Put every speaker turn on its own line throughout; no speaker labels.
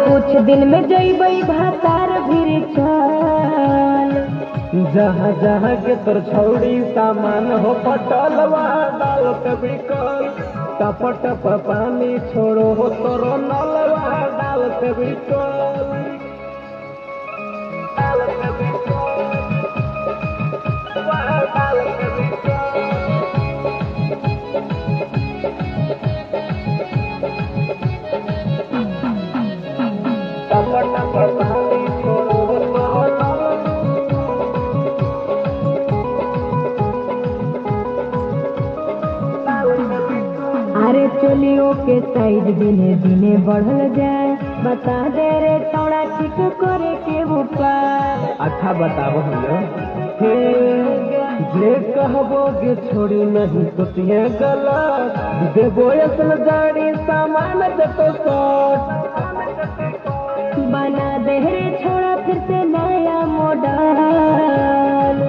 कुछ दिन में जइबै भातार भिर चल।
जहाँ जहाँ के तोर छौड़ी सामान हो पटल वहाँ डाल के बिकल। टप टप पानी छोड़ो हो तोरो नल वहाँ डाल के बिकल। डाल के बिकल, वहाँ डाल के बिकल। टप टप पानी छोड़ो हो तोरो नल।
अरे चोलियों के साइज दिने दिने बढ़ल जाए, बता दे रे थोड़ा ठीक करे के उपाय।
अच्छा बताबो हम हे जे कहबोगे छोड़ी नहीं कुतिया गलत। देबो असल गाड़ी सामान जतो शॉर्ट।
बना दे रे छोड़ा फिर से नया मॉडल।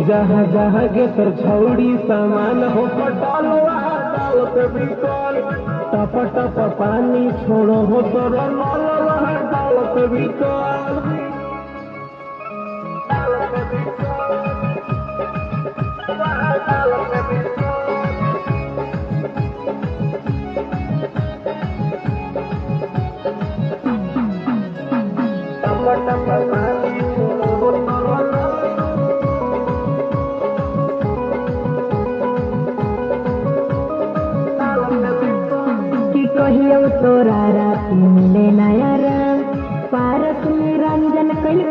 जहाँ जहाँ के तोर छौड़ी सामान हो पटल वहाँ डाल के बिकल। टप टप पानी छोड़ो हो तोर नल वहाँ डाल के बिकल। डाल के बिकल, वहाँ डाल के बिकल। टप टप पानी छोड़ो हो तोर नल।
कि कहियो तोरा राती मिले नया रंग, पारस में रंजन कइल।